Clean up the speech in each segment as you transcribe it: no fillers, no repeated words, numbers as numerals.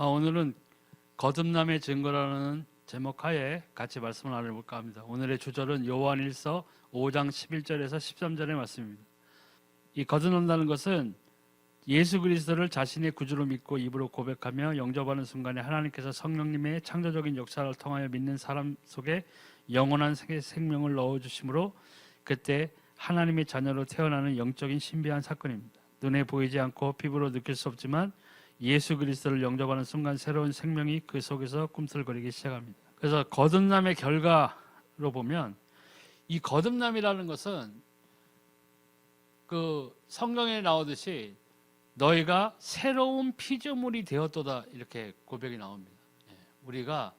오늘은 거듭남의 증거라는 제목 하에 같이 말씀을 나눠볼까 합니다. 오늘의 주절은 요한일서 5장 11절에서 13절의 말씀입니다. 이 거듭난다는 것은 예수 그리스도를 자신의 구주로 믿고 입으로 고백하며 영접하는 순간에 하나님께서 성령님의 창조적인 역사를 통하여 믿는 사람 속에 영원한 생명을 넣어주심으로 그때 하나님의 자녀로 태어나는 영적인 신비한 사건입니다. 눈에 보이지 않고 피부로 느낄 수 없지만 예수 그리스도를 영접하는 순간 새로운 생명이 그 속에서 꿈틀거리기 시작합니다. 그래서 거듭남의 결과로 보면 이 거듭남이라는 것은 그 성경에 나오듯이 너희가 새로운 피조물이 되었도다 이렇게 고백이 나옵니다. 우리가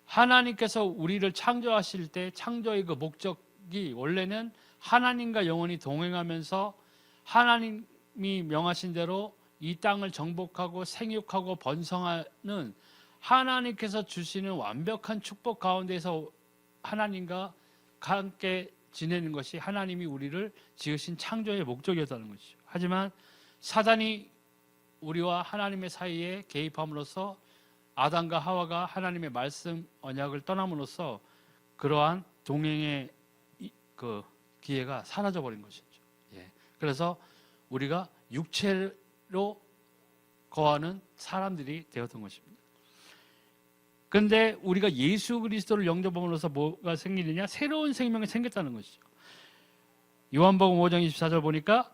하나님께서 우리를 창조하실 때 창조의 그 목적이 원래는 하나님과 영원히 동행하면서 하나님이 명하신 대로 이 땅을 정복하고 생육하고 번성하는 하나님께서 주시는 완벽한 축복 가운데서 하나님과 함께 지내는 것이 하나님이 우리를 지으신 창조의 목적이었다는 것이죠. 하지만 사단이 우리와 하나님의 사이에 개입함으로써 아담과 하와가 하나님의 말씀 언약을 떠남으로써 그러한 동행의 그 기회가 사라져버린 것이죠. 그래서 우리가 육체로 거하는 사람들이 되었던 것입니다. 그런데 우리가 예수 그리스도를 영접함으로써 뭐가 생기느냐? 새로운 생명이 생겼다는 것이죠. 요한복음 5장 24절 보니까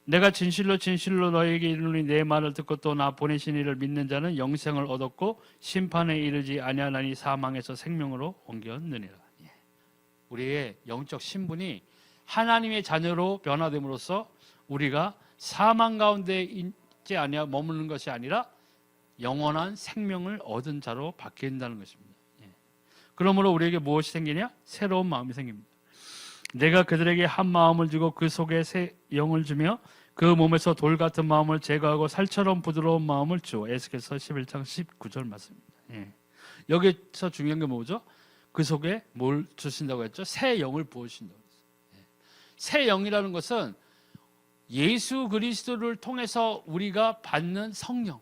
내가 진실로 진실로 너에게 이르노니 내 말을 듣고 또 나 보내신 이를 믿는 자는 영생을 얻었고 심판에 이르지 아니하나니 사망에서 생명으로 옮겼느니라. 우리의 영적 신분이 하나님의 자녀로 변화됨으로써 우리가 사망 가운데 있지 아니하 머무는 것이 아니라 영원한 생명을 얻은 자로 바뀐다는 것입니다. 그러므로 우리에게 무엇이 생기냐? 새로운 마음이 생깁니다. 내가 그들에게 한 마음을 주고 그 속에 새 영을 주며 그 몸에서 돌 같은 마음을 제거하고 살처럼 부드러운 마음을 주어. 에스겔서 11장 19절 말씀입니다. 여기서 중요한 게 뭐죠? 그 속에 뭘 주신다고 했죠? 새 영을 부어주신다고 했어요. 새 영이라는 것은 예수 그리스도를 통해서 우리가 받는 성령,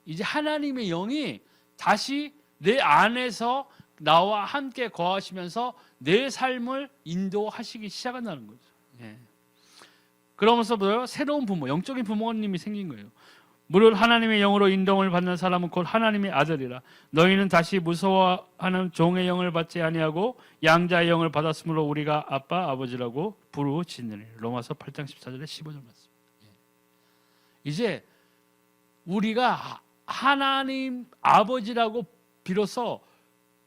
이제 하나님의 영이 다시 내 안에서 나와 함께 거하시면서 내 삶을 인도하시기 시작한다는 거죠. 그러면서 뭐예요? 새로운 부모, 영적인 부모님이 생긴 거예요. 무릇 하나님의 영으로 인도를 받는 사람은 곧 하나님의 아들이라. 너희는 다시 무서워하는 종의 영을 받지 아니하고 양자의 영을 받았으므로 우리가 아빠 아버지라고 부르짖느니. 로마서 8장 14절에 15절 말씀. 이제 우리가 하나님 아버지라고 비로소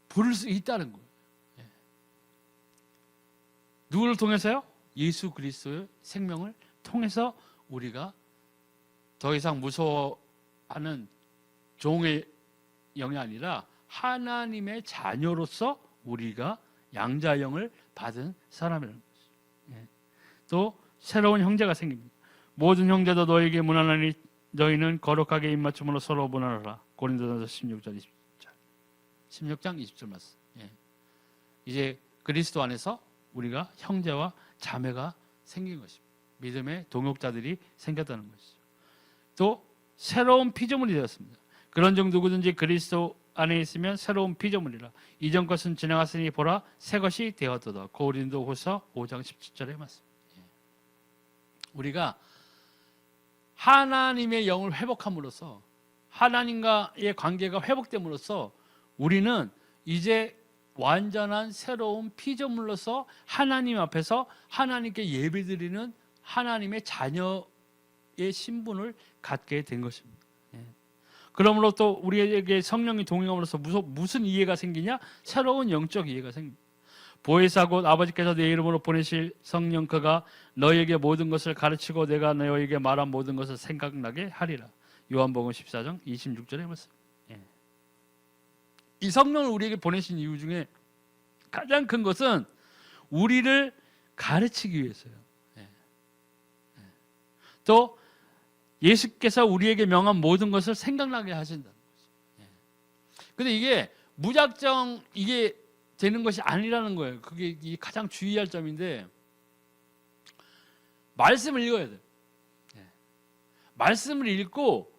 부를 수 있다는 거예요. 누구를 통해서요? 예수 그리스도의 생명을 통해서 우리가 더 이상 무서워하는 종의 영이 아니라 하나님의 자녀로서 우리가 양자의 영을 받은 사람이라는 것이죠. 또 새로운 형제가 생깁니다. 모든 형제도 너에게 문안하니 너희는 거룩하게 입맞춤으로 서로 문안하라. 고린도전서 16장 20절 말씀. 이제 그리스도 안에서 우리가 형제와 자매가 생긴 것입니다. 믿음의 동역자들이 생겼다는 것이죠. 또 새로운 피조물이 되었습니다. 그런즉 누구든지 그리스도 안에 있으면 새로운 피조물이라. 이전 것은 지나갔으니 보라 새 것이 되었도다. 고린도후서 5장 17절의 말씀. 우리가 하나님의 영을 회복함으로써 하나님과의 관계가 회복됨으로써 우리는 이제 완전한 새로운 피조물로서 하나님 앞에서 하나님께 예배드리는 하나님의 자녀의 신분을 갖게 된 것입니다. 그러므로 또 우리에게 성령이 동행함으로써 무슨 이해가 생기냐? 새로운 영적 이해가 생깁니다. 보혜사 곧 아버지께서 내 이름으로 보내실 성령 그가 너희에게 모든 것을 가르치고 내가 너희에게 말한 모든 것을 생각나게 하리라. 요한복음 14장 26절의 말씀. 이 성령을 우리에게 보내신 이유 중에 가장 큰 것은 우리를 가르치기 위해서요. 또 예수께서 우리에게 명한 모든 것을 생각나게 하신다는 거죠. 근데 이게 무작정 이게 되는 것이 아니라는 거예요. 그게 가장 주의할 점인데 말씀을 읽어야 돼요. 말씀을 읽고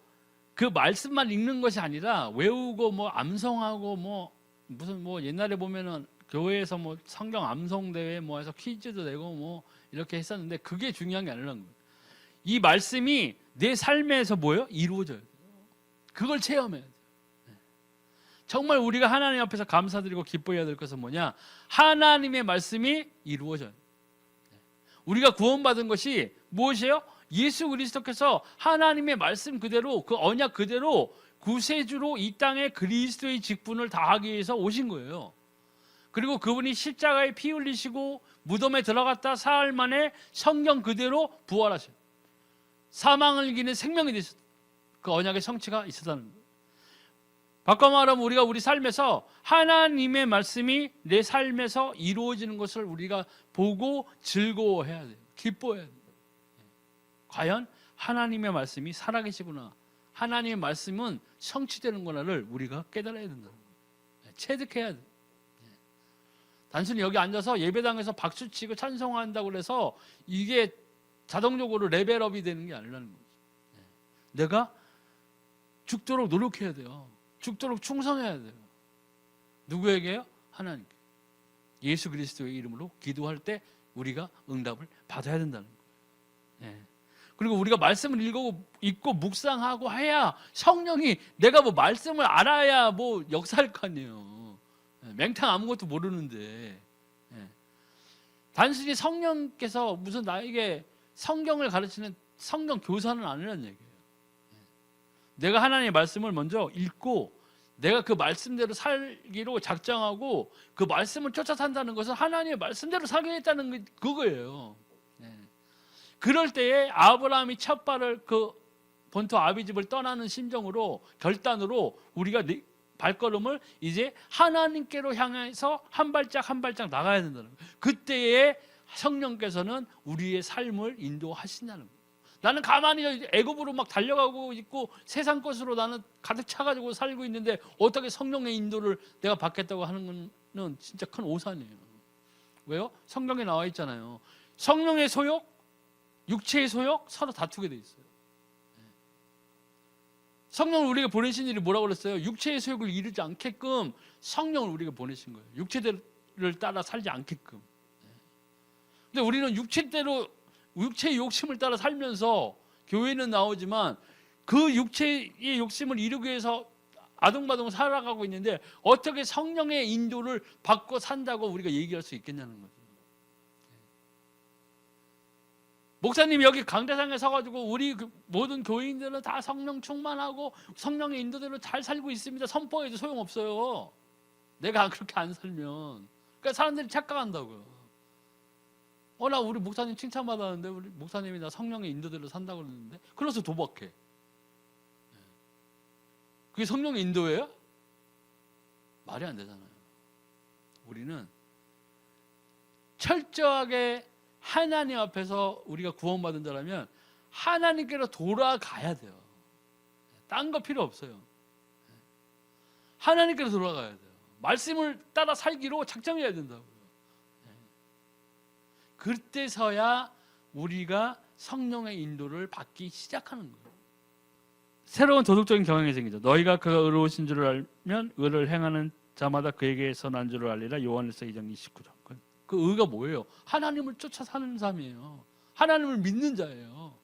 그 말씀만 읽는 것이 아니라 외우고 뭐 암송하고 뭐 무슨 뭐 옛날에 보면은 교회에서 뭐 성경 암송 대회 뭐 해서 퀴즈도 내고 뭐 이렇게 했었는데 그게 중요한 게 아니라는 거예요. 이 말씀이 내 삶에서 뭐예요? 이루어져요. 그걸 체험해야 돼요. 정말 우리가 하나님 앞에서 감사드리고 기뻐해야 될 것은 뭐냐? 하나님의 말씀이 이루어져요. 우리가 구원받은 것이 무엇이에요? 예수 그리스도께서 하나님의 말씀 그대로 그 언약 그대로 구세주로 이 땅에 그리스도의 직분을 다하기 위해서 오신 거예요. 그리고 그분이 십자가에 피 흘리시고 무덤에 들어갔다 사흘 만에 성경 그대로 부활하셔요. 사망을 이기는 생명이 되셨다. 그 언약의 성취가 있었다는 거예요. 바꿔 말하면 우리가 우리 삶에서 하나님의 말씀이 내 삶에서 이루어지는 것을 우리가 보고 즐거워해야 돼요. 기뻐해야 돼요. 과연 하나님의 말씀이 살아계시구나, 하나님의 말씀은 성취되는구나를 우리가 깨달아야 된다는 거예요. 체득해야 돼요. 단순히 여기 앉아서 예배당에서 박수치고 찬송한다고 해서 이게 자동적으로 레벨업이 되는 게 아니라는 거죠. 내가 죽도록 노력해야 돼요. 죽도록 충성해야 돼요. 누구에게요? 하나님께. 예수 그리스도의 이름으로 기도할 때 우리가 응답을 받아야 된다는 거예요. 그리고 우리가 말씀을 읽고 묵상하고 해야 성령이, 내가 뭐 말씀을 알아야 뭐 역사할 거 아니에요. 맹탕 아무것도 모르는데. 단순히 성령께서 무슨 나에게 성경을 가르치는 성경 교사는 아니라는 얘기예요. 내가 하나님의 말씀을 먼저 읽고 내가 그 말씀대로 살기로 작정하고 그 말씀을 쫓아 산다는 것은 하나님의 말씀대로 살겠다는 게 그거예요. 그럴 때에 아브라함이 첫 발을 그 본토 아비집을 떠나는 심정으로, 결단으로 우리가 발걸음을 이제 하나님께로 향해서 한 발짝 한 발짝 나가야 된다는 거예요. 그때에 성령께서는 우리의 삶을 인도하신다는 거예요. 나는 가만히 애굽으로 막 달려가고 있고 세상 것으로 나는 가득 차가지고 살고 있는데 어떻게 성령의 인도를 내가 받겠다고 하는 건 진짜 큰 오산이에요. 왜요? 성경에 나와 있잖아요. 성령의 소욕, 육체의 소욕 서로 다투게 돼 있어요. 성령을 우리가 보내신 일이 뭐라고 그랬어요? 육체의 소욕을 이루지 않게끔 성령을 우리가 보내신 거예요. 육체를 따라 살지 않게끔. 근데 우리는 육체의 욕심을 따라 살면서 교회는 나오지만 그 육체의 욕심을 이루기 위해서 아둥바둥 살아가고 있는데 어떻게 성령의 인도를 받고 산다고 우리가 얘기할 수 있겠냐는 거죠. 목사님이 여기 강대상에 서가지고 우리 모든 교인들은 다 성령 충만하고 성령의 인도대로 잘 살고 있습니다 선포해도 소용없어요. 내가 그렇게 안 살면. 그러니까 사람들이 착각한다고요. 나 우리 목사님 칭찬받았는데 우리 목사님이 나 성령의 인도대로 산다고 그러는데 그래서 도박해. 그게 성령의 인도예요? 말이 안 되잖아요. 우리는 철저하게 하나님 앞에서 우리가 구원받은 자라면 하나님께로 돌아가야 돼요. 딴 거 필요 없어요. 하나님께로 돌아가야 돼요. 말씀을 따라 살기로 작정해야 된다고요. 그때서야 우리가 성령의 인도를 받기 시작하는 거예요. 새로운 도덕적인 경향이 생기죠. 너희가 그가 의로우신 줄을 알면 의를 행하는 자마다 그에게 선한 줄을 알리라. 요한일서 2장 29절. 그 의가 뭐예요? 하나님을 쫓아 사는 삶이에요. 하나님을 믿는 자예요.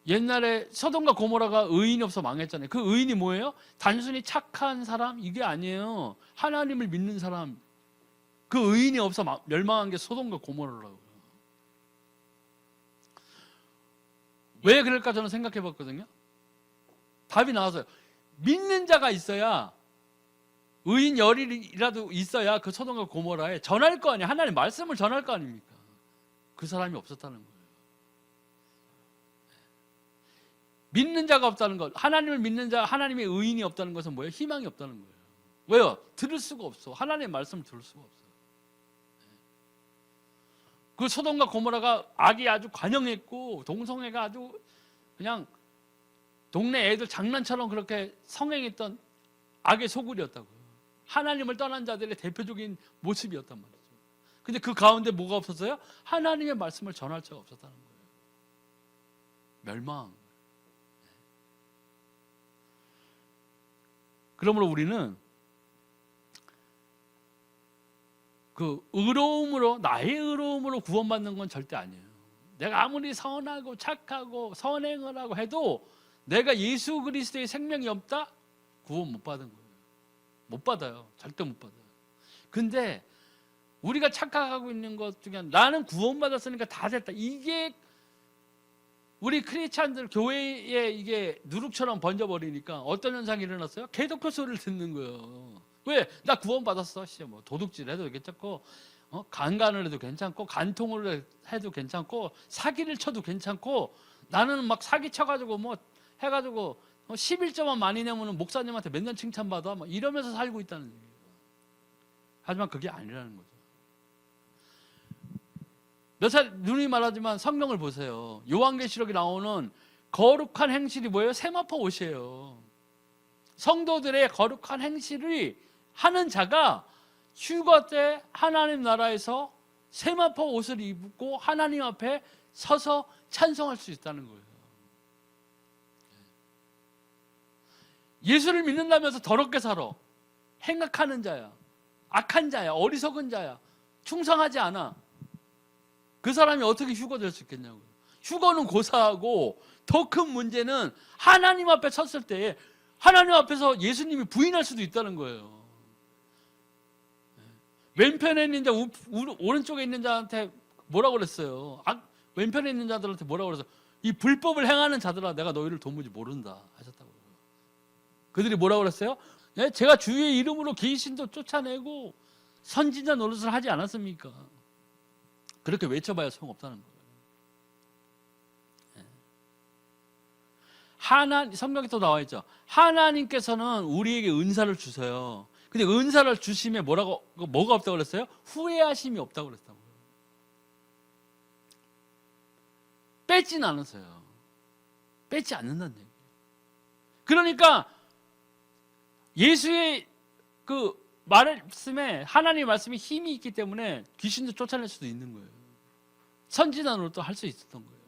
옛날에 소돔과 고모라가 의인이 없어 망했잖아요. 그 의인이 뭐예요? 단순히 착한 사람 이게 아니에요. 하나님을 믿는 사람. 그 의인이 없어 멸망한 게 소돔과 고모라라고요. 왜 그럴까 저는 생각해 봤거든요. 답이 나왔어요. 믿는 자가 있어야, 의인 열이라도 있어야 그 소돔과 고모라에 전할 거 아니에요. 하나님 말씀을 전할 거 아닙니까? 그 사람이 없었다는 거예요. 믿는 자가 없다는 것, 하나님을 믿는 자, 하나님의 의인이 없다는 것은 뭐예요? 희망이 없다는 거예요. 왜요? 들을 수가 없어. 하나님의 말씀을 들을 수가 없어요. 그 소돔과 고모라가 악이 아주 관영했고 동성애가 아주 그냥 동네 애들 장난처럼 그렇게 성행했던 악의 소굴이었다고요. 하나님을 떠난 자들의 대표적인 모습이었단 말이죠. 근데 그 가운데 뭐가 없었어요? 하나님의 말씀을 전할 자가 없었다는 거예요. 멸망한 거예요. 그러므로 우리는 그 의로움으로, 나의 의로움으로 구원받는 건 절대 아니에요. 내가 아무리 선하고 착하고 선행을 하고 해도 내가 예수 그리스도의 생명이 없다? 구원 못 받은 거예요. 못 받아요. 절대 못 받아요. 근데 우리가 착각하고 있는 것 중에 나는 구원받았으니까 다 됐다. 이게 우리 크리스찬들 교회에 이게 누룩처럼 번져버리니까 어떤 현상이 일어났어요? 개독교 소리를 듣는 거예요. 왜? 나 구원받았어. 뭐 도둑질 해도 괜찮고, 간간을 해도 괜찮고, 간통을 해도 괜찮고, 사기를 쳐도 괜찮고, 나는 막 사기 쳐가지고 뭐 해가지고 11점만 많이 내면 목사님한테 맨날 칭찬받아. 막 이러면서 살고 있다는 얘기예요. 하지만 그게 아니라는 거죠. 몇 살 누누이 말하지만 성경을 보세요. 요한계시록에 나오는 거룩한 행실이 뭐예요? 세마포 옷이에요. 성도들의 거룩한 행실을 하는 자가 휴거 때 하나님 나라에서 세마포 옷을 입고 하나님 앞에 서서 찬송할 수 있다는 거예요. 예수를 믿는다면서 더럽게 살아. 행악하는 자야, 악한 자야, 어리석은 자야, 충성하지 않아. 그 사람이 어떻게 휴거 될 수 있겠냐고요. 휴거는 고사하고 더 큰 문제는 하나님 앞에 섰을 때 하나님 앞에서 예수님이 부인할 수도 있다는 거예요. 왼편에 있는 자, 오른쪽에 있는 자한테 뭐라고 그랬어요? 왼편에 있는 자들한테 뭐라고 그랬어요? 이 불법을 행하는 자들아, 내가 너희를 도무지 모른다 하셨다고요. 그들이 뭐라고 그랬어요? 제가 주의 이름으로 귀신도 쫓아내고 선지자 노릇을 하지 않았습니까? 그렇게 외쳐봐야 소용없다는 거예요. 성경에 또 나와 있죠. 하나님께서는 우리에게 은사를 주세요. 근데 은사를 주심에 뭐가 없다고 그랬어요? 후회하심이 없다고 그랬다고요. 뺏진 않았어요. 뺏지 않는다는 얘기예요. 그러니까 예수의 그 말씀에, 하나님의 말씀에 힘이 있기 때문에 귀신도 쫓아낼 수도 있는 거예요. 선지자로 또 할 수 있었던 거예요.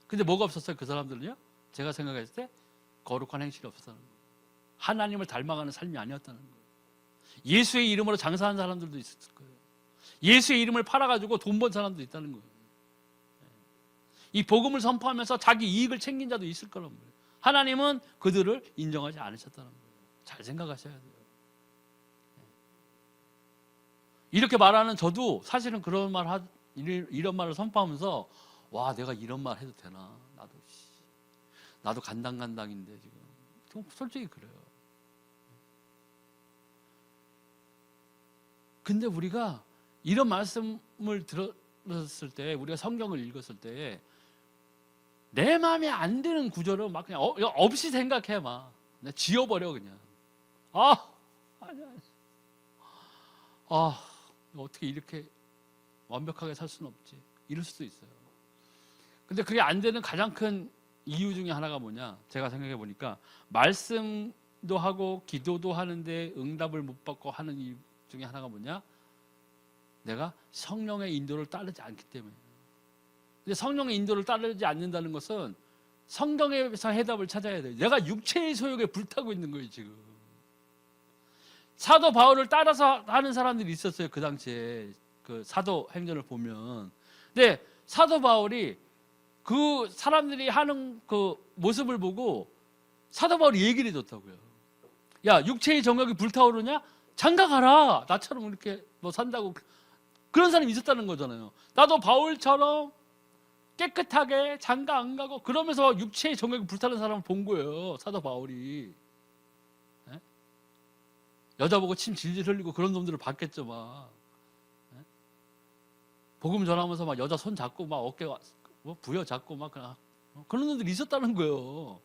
근데 뭐가 없었어요? 그 사람들은요? 제가 생각했을 때 거룩한 행실이 없었다는 거예요. 하나님을 닮아가는 삶이 아니었다는 거예요. 예수의 이름으로 장사한 사람들도 있었을 거예요. 예수의 이름을 팔아가지고 돈 번 사람도 있다는 거예요. 이 복음을 선포하면서 자기 이익을 챙긴 자도 있을 거란 말이에요. 하나님은 그들을 인정하지 않으셨다는 거예요. 잘 생각하셔야 돼요. 이렇게 말하는 저도 사실은 이런 말을 선포하면서 와, 내가 이런 말 해도 되나? 나도 간당간당인데 지금 솔직히 그래요. 근데 우리가 이런 말씀을 들었을 때, 우리가 성경을 읽었을 때 내 마음에 안 드는 구절은 막 그냥 없이 생각해. 막 그냥 지워버려. 그냥 어떻게 이렇게 완벽하게 살 수는 없지, 이럴 수도 있어요. 근데 그게 안 되는 가장 큰 이유 중에 하나가 뭐냐, 제가 생각해 보니까 말씀도 하고 기도도 하는데 응답을 못 받고 하는 이유 중에 하나가 뭐냐, 내가 성령의 인도를 따르지 않기 때문이에요. 근데 성령의 인도를 따르지 않는다는 것은 성경에서 해답을 찾아야 돼요. 내가 육체의 소욕에 불타고 있는 거예요 지금. 사도 바울을 따라서 하는 사람들이 있었어요. 그 당시에 그 사도행전을 보면. 근데 사도 바울이 그 사람들이 하는 그 모습을 보고 사도 바울이 얘기를 해줬다고요. 야, 육체의 정욕이 불타오르냐? 장가가라. 나처럼 이렇게 뭐 산다고. 그런 사람이 있었다는 거잖아요. 나도 바울처럼 깨끗하게 장가 안 가고 그러면서 육체의 정욕이 불타는 사람을 본 거예요. 사도 바울이. 여자 보고 침 질질 흘리고 그런 놈들을 봤겠죠. 막 복음 전하면서 막 여자 손 잡고 막 어깨 부여 잡고 막 그런 놈들이 있었다는 거예요.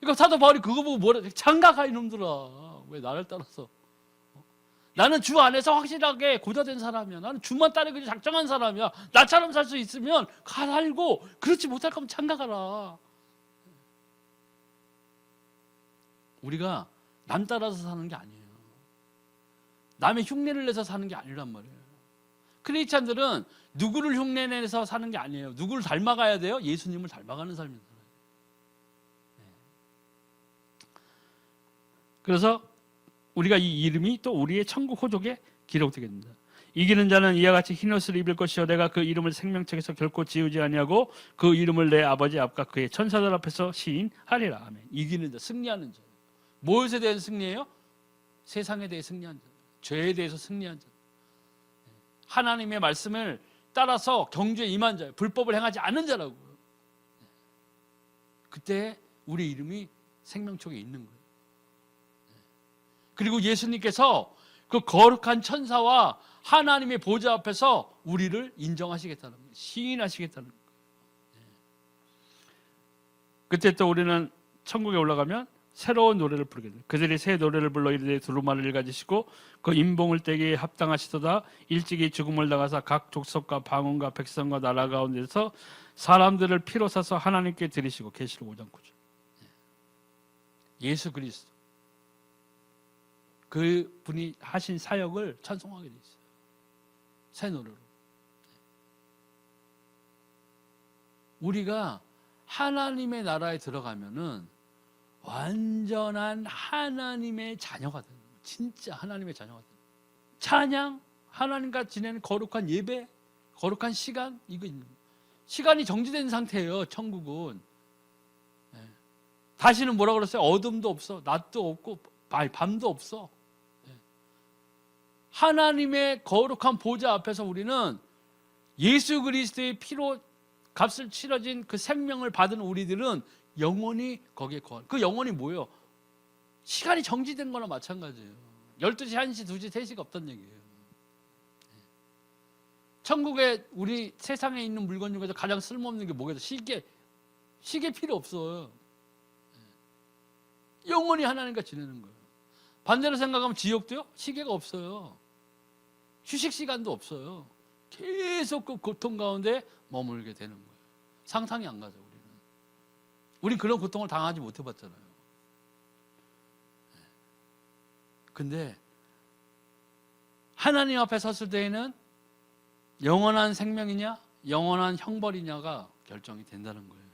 그러니까 사도 바울이 그거 보고 뭐라, 장가가 이놈들아, 왜 나를 따라서. 나는 주 안에서 확실하게 고자된 사람이야. 나는 주만 따르기 작정한 사람이야. 나처럼 살 수 있으면 가 살고, 그렇지 못할 거면 장가가라. 우리가 남 따라서 사는 게 아니에요. 남의 흉내를 내서 사는 게 아니란 말이에요. 크리스찬들은 누구를 흉내내서 사는 게 아니에요. 누구를 닮아가야 돼요? 예수님을 닮아가는 삶입니다. 그래서 우리가 이 이름이 또 우리의 천국 호족에 기록되게 됩니다. 이기는 자는 이와 같이 흰 옷을 입을 것이요 내가 그 이름을 생명책에서 결코 지우지 아니하고 그 이름을 내 아버지 앞과 그의 천사들 앞에서 시인하리라. 아멘. 이기는 자, 승리하는 자. 무엇에 대한 승리예요? 세상에 대해 승리한 자, 죄에 대해서 승리한 자, 하나님의 말씀을 따라서 경주에 임한 자, 불법을 행하지 않은 자라고요. 그때 우리 이름이 생명책에 있는 거예요. 그리고 예수님께서 그 거룩한 천사와 하나님의 보좌 앞에서 우리를 인정하시겠다는 거예요. 시인하시겠다는 거예요. 그때 또 우리는 천국에 올라가면 새로운 노래를 부르게 됩니다. 그들이 새 노래를 불러 이르되 두루마리를 가지시고 그 인봉을 떼기에 합당하시도다. 일찍이 죽음을 당하사 각 족속과 방언과 백성과 나라 가운데서 사람들을 피로 사서 하나님께 드리시고 계시록 5장 9절. 예수 그리스도 그 분이 하신 사역을 찬송하게 돼 있어요. 새 노래로. 우리가 하나님의 나라에 들어가면은 완전한 하나님의 자녀가 되는 거예요. 진짜 하나님의 자녀가 되는 거예요. 찬양, 하나님과 지내는 거룩한 예배, 거룩한 시간, 이거 있는 거예요. 시간이 정지된 상태예요. 천국은. 다시는 뭐라 그랬어요? 어둠도 없어, 낮도 없고 밤도 없어. 하나님의 거룩한 보좌 앞에서 우리는 예수 그리스도의 피로 값을 치러진 그 생명을 받은 우리들은 영원히 거기에 거할. 그 영원히 뭐예요? 시간이 정지된 거나 마찬가지예요. 12시, 1시, 2시, 3시가 없다는 얘기예요. 천국에 우리 세상에 있는 물건 중에서 가장 쓸모없는 게 뭐겠어요? 시계 필요 없어요. 영원히 하나님과 지내는 거예요. 반대로 생각하면 지옥도요? 시계가 없어요. 휴식 시간도 없어요. 계속 그 고통 가운데 머물게 되는 거예요. 상상이 안 가죠, 우리는. 우린 그런 고통을 당하지 못해봤잖아요. 근데 하나님 앞에 섰을 때에는 영원한 생명이냐 영원한 형벌이냐가 결정이 된다는 거예요.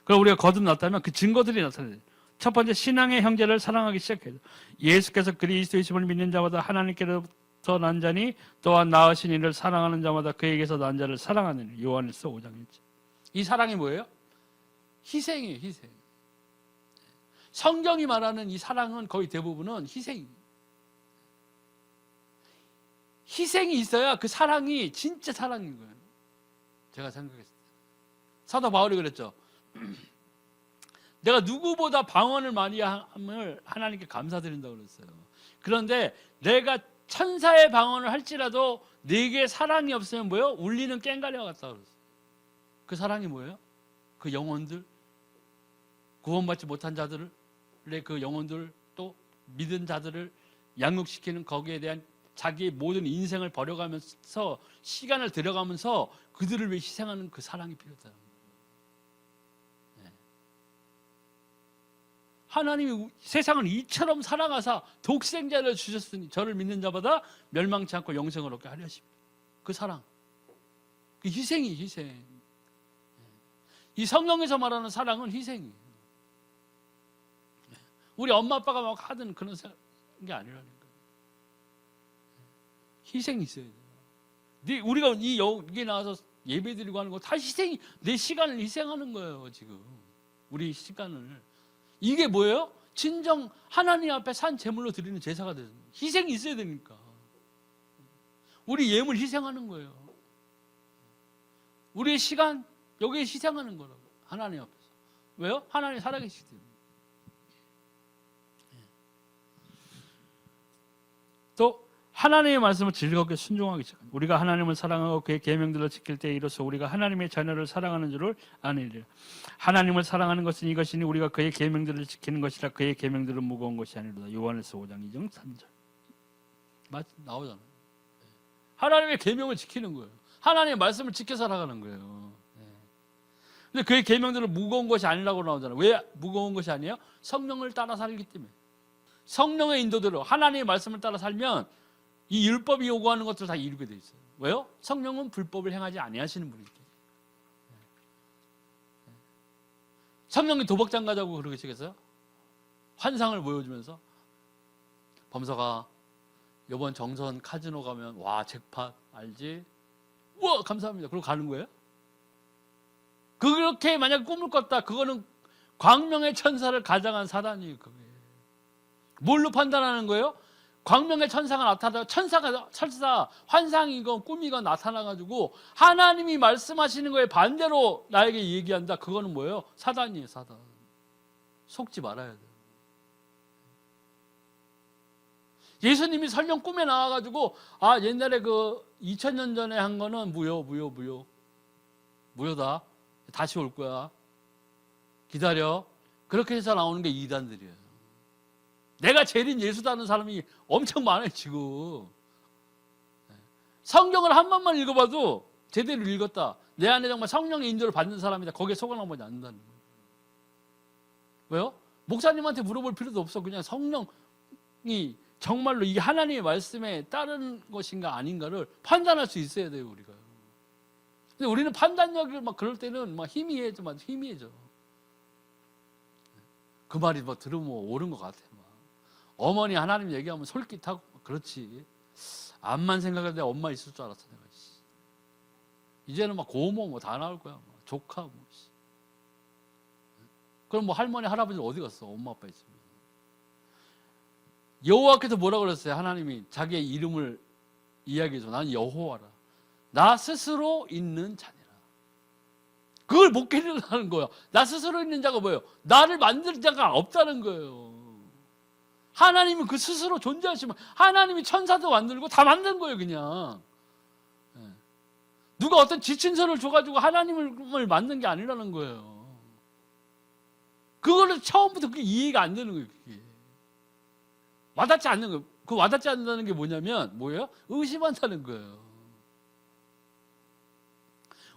그럼 우리가 거듭났다면 그 증거들이 나타나요. 첫 번째, 신앙의 형제를 사랑하기 시작해요. 예수께서 그리스도이심을 믿는 자마다 하나님께로부터 난 자니 또한 낳으신 이를 사랑하는 자마다 그에게서 난 자를 사랑하느니. 요한일서 5장 1절. 이 사랑이 뭐예요? 희생이에요. 희생. 성경이 말하는 이 사랑은 거의 대부분은 희생입니다. 희생이 있어야 그 사랑이 진짜 사랑인 거예요. 제가 생각했을 때 사도 바울이 그랬죠. 내가 누구보다 방언을 많이 함을 하나님께 감사드린다고 그랬어요. 그런데 내가 천사의 방언을 할지라도 내게 사랑이 없으면 뭐예요? 울리는 꽹과리와 같다고 그랬어요. 그 사랑이 뭐예요? 그 영혼들, 구원받지 못한 자들의 그 영혼들, 또 믿은 자들을 양육시키는 거기에 대한 자기의 모든 인생을 버려가면서 시간을 들여가면서 그들을 위해 희생하는 그 사랑이 필요하다는 거예요. 하나님이 세상을 이처럼 사랑하사 독생자를 주셨으니 저를 믿는 자마다 멸망치 않고 영생을 얻게 하려 하십니다. 그 사랑, 그 희생이 희생. 이 성경에서 말하는 사랑은 희생이에요. 우리 엄마 아빠가 막 하던 그런 게 아니라는 거예요. 희생이 있어야 돼요. 우리가 여기 나와서 예배드리고 하는 거 다 희생이, 내 시간을 희생하는 거예요. 지금 우리 시간을. 이게 뭐예요? 진정 하나님 앞에 산 제물로 드리는 제사가 되는 거예요. 희생이 있어야 되니까. 우리 예물 희생하는 거예요. 우리의 시간 여기에 희생하는 거라고. 하나님 앞에서. 왜요? 하나님 살아계시기 때문에. 또 하나님의 말씀을 즐겁게 순종하기 시작합니다. 우리가 하나님을 사랑하고 그의 계명들을 지킬 때 이로써 우리가 하나님의 자녀를 사랑하는 줄을 아니리라. 하나님을 사랑하는 것은 이것이니 우리가 그의 계명들을 지키는 것이라. 그의 계명들은 무거운 것이 아니로다. 요한일서 5장 2절 3절 나오잖아요. 하나님의 계명을 지키는 거예요. 하나님의 말씀을 지켜 살아가는 거예요. 근데 그의 계명들은 무거운 것이 아니라고 나오잖아요. 왜 무거운 것이 아니에요? 성령을 따라 살기 때문에. 성령의 인도대로 하나님의 말씀을 따라 살면 이 율법이 요구하는 것들을 다 이루게 돼 있어요. 왜요? 성령은 불법을 행하지 아니하시는 분이기 때문에. 성령이 도박장 가자고 그러시겠어요? 환상을 보여주면서 범서가 이번 정선 카지노 가면 와 잭팟 알지? 우와 감사합니다. 그러고 가는 거예요? 그렇게 만약 꿈을 꿨다 그거는 광명의 천사를 가장한 사단이에요. 그게 뭘로 판단하는 거예요? 광명의 천사가 나타나 천사가 설사 환상이건 꿈이건 나타나가지고 하나님이 말씀하시는 거에 반대로 나에게 얘기한다. 그거는 뭐예요? 사단이에요. 사단. 속지 말아야 돼요. 예수님이 설령 꿈에 나와가지고 아 옛날에 그 2000년 전에 한 거는 무효다. 다시 올 거야. 기다려. 그렇게 해서 나오는 게 이단들이에요. 내가 제일인 예수다는 사람이 엄청 많아요 지금. 성경을 한 번만 읽어봐도 제대로 읽었다. 내 안에 정말 성령의 인도를 받는 사람이다. 거기에 속아나오지 않는다는 거예요. 왜요? 목사님한테 물어볼 필요도 없어. 그냥 성령이 정말로 이게 하나님의 말씀에 따른 것인가 아닌가를 판단할 수 있어야 돼요 우리가. 근데 우리는 판단력을 막 그럴 때는 막 희미해져. 그 말이 뭐 들으면 옳은 것 같아. 막. 어머니 하나님 얘기하면 솔깃하고 그렇지. 암만 생각해도 내 엄마 있을 줄 알았어 내가. 이제는 막 고모 뭐 다 나올 거야. 뭐. 조카 뭐. 그럼 뭐 할머니 할아버지 어디 갔어? 엄마 아빠 있으면. 여호와께서 뭐라 그랬어요? 하나님이 자기의 이름을 이야기해줘. 나는 여호와라. 나 스스로 있는 자니라. 그걸 못 깨달는 거야. 나 스스로 있는 자가 뭐예요? 나를 만들 자가 없다는 거예요. 하나님은 그 스스로 존재하시면 하나님이 천사도 만들고 다 만든 거예요 그냥. 누가 어떤 지침서를 줘가지고 하나님을 만든 게 아니라는 거예요. 그거를 처음부터 그게 이해가 안 되는 거예요. 그게. 와닿지 않는 거예요. 그 와닿지 않는다는 게 뭐냐면 뭐예요? 의심한다는 거예요.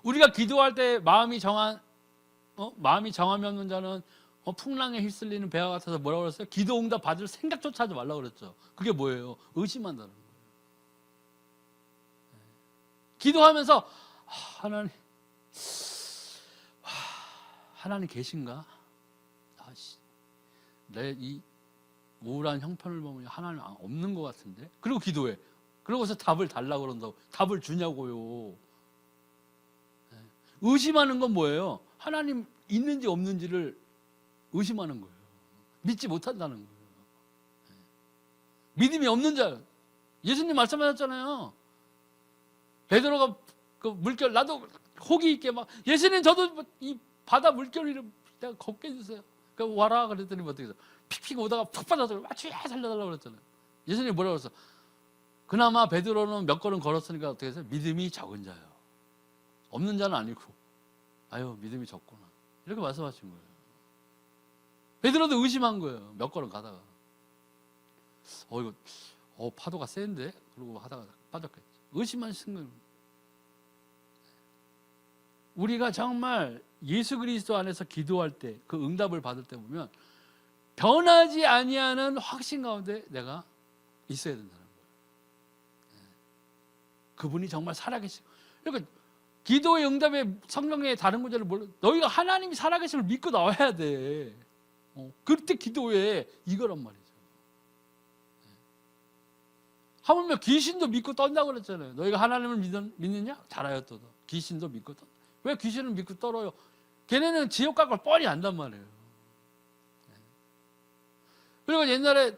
우리가 기도할 때 마음이 정함이 없는 자는 풍랑에 휩쓸리는 배와 같아서 뭐라고 그랬어요? 기도 응답 받을 생각조차 하지 말라고 그랬죠. 그게 뭐예요? 의심한다는 거예요. 기도하면서 하나님 계신가? 내 이 우울한 형편을 보면 하나님 없는 것 같은데? 그리고 기도해. 그러고서 답을 달라고 그런다고. 답을 주냐고요. 의심하는 건 뭐예요? 하나님 있는지 없는지를 의심하는 거예요. 믿지 못한다는 거예요. 믿음이 없는 자. 예수님 말씀하셨잖아요. 베드로가 그 물결 나도 호기 있게 막 예수님 저도 이 바다 물결을 내가 걷게 해주세요. 그러니까 와라 그랬더니 어떻게 해서 픽픽 오다가 푹 빠져서 주야 살려달라고 그랬잖아요. 예수님이 뭐라고 그랬어? 그나마 베드로는 몇 걸음 걸었으니까 어떻게 해서 믿음이 적은 자예요. 없는 자는 아니고 아유 믿음이 적구나 이렇게 말씀하신 거예요. 베드로도 의심한 거예요. 몇 걸음 가다가 이거 파도가 센데 그러고 하다가 빠졌겠지. 의심만 쓴 거예요. 우리가 정말 예수 그리스도 안에서 기도할 때 그 응답을 받을 때 보면 변하지 아니하는 확신 가운데 내가 있어야 된다는 거예요. 그분이 정말 살아계시고 그러니까 기도의 응답의 성령의 다른 문제를 몰라. 너희가 하나님이 살아계심을 믿고 나와야 돼. 그때 기도해. 이거란 말이죠. 하물며 귀신도 믿고 떤다고 그랬잖아요. 너희가 하나님을 믿느냐? 잘하였도다. 귀신도 믿고 떤다. 왜 귀신을 믿고 떨어요? 걔네는 지옥 갈 걸 뻔히 안단 말이에요. 그리고 옛날에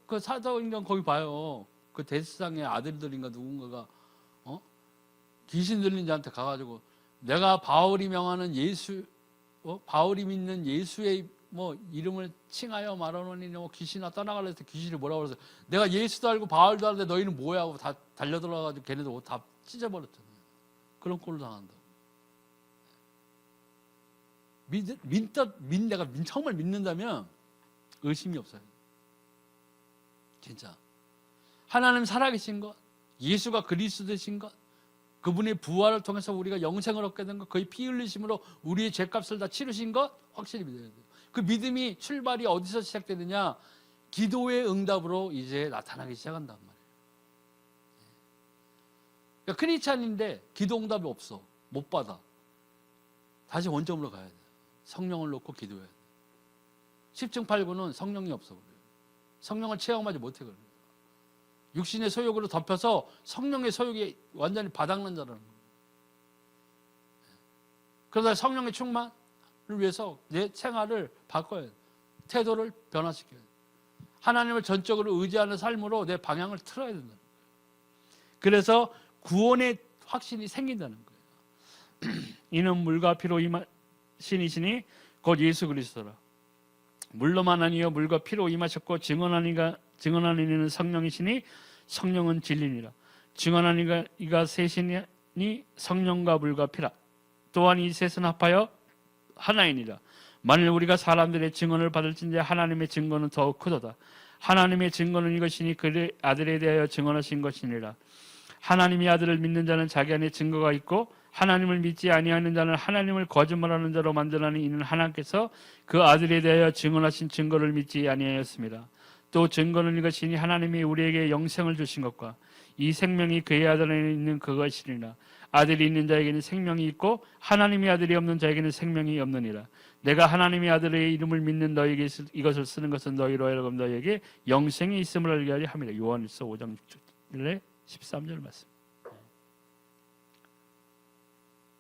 그 사도행전 거기 봐요. 그 데스상의 아들들인가 누군가가 귀신 들린 자한테 가가지고 내가 바울이 명하는 예수, 바울이 믿는 예수의 뭐 이름을 칭하여 말하노니 귀신아 떠나가라 해서 귀신이 뭐라고 그랬어요? 내가 예수도 알고 바울도 알는데 너희는 뭐야 하고 다 달려들어가지고 걔네들 옷 다 찢어버렸잖아요. 그런 꼴을 당한다. 내가 정말 믿는다면 의심이 없어요. 진짜 하나님 살아계신 것, 예수가 그리스도이신 것, 그분의 부활을 통해서 우리가 영생을 얻게 된 것, 그의 피 흘리심으로 우리의 죄값을 다 치르신 것 확실히 믿어야 돼요. 그 믿음이 출발이 어디서 시작되느냐? 기도의 응답으로 이제 나타나기 시작한단 말이에요. 그러니까 크리스찬인데 기도 응답이 없어. 못 받아. 다시 원점으로 가야 돼요. 성령을 놓고 기도해야 돼요. 10층 8구는 성령이 없어 그래요. 성령을 체험하지 못해 그래요. 육신의 소욕으로 덮여서 성령의 소욕이 완전히 바닥난 자라는 거예요. 그러다 성령의 충만을 위해서 내 생활을 바꿔야 돼요. 태도를 변화시켜야 돼요. 하나님을 전적으로 의지하는 삶으로 내 방향을 틀어야 된다는 거예요. 그래서 구원의 확신이 생긴다는 거예요. 이는 물과 피로 임하신이시니 곧 예수 그리스도라. 물로만 아니요 물과 피로 임하셨고 증언하는 이는 성령이시니 성령은 진리니라. 증언하는 이가 셋이니 성령과 물과 피라. 또한 이 셋은 합하여 하나이니라. 만일 우리가 사람들의 증언을 받을진대 하나님의 증거는 더욱 크도다. 하나님의 증거는 이것이니 그의 아들에 대하여 증언하신 것이니라. 하나님의 아들을 믿는 자는 자기 안에 증거가 있고 하나님을 믿지 아니하는 자는 하나님을 거짓말하는 자로 만드나니 이는 하나님께서 그 아들에 대하여 증언하신 증거를 믿지 아니하였습니다. 또 증거는 이것이니 하나님이 우리에게 영생을 주신 것과 이 생명이 그의 아들 안에 있는 그것이니라. 아들이 있는 자에게는 생명이 있고 하나님의 아들이 없는 자에게는 생명이 없느니라. 내가 하나님의 아들의 이름을 믿는 너에게 이것을 쓰는 것은 너희로 하여금 너희에게 영생이 있음을 알게 하려 함이라. 요한일서 5장 13절 말씀.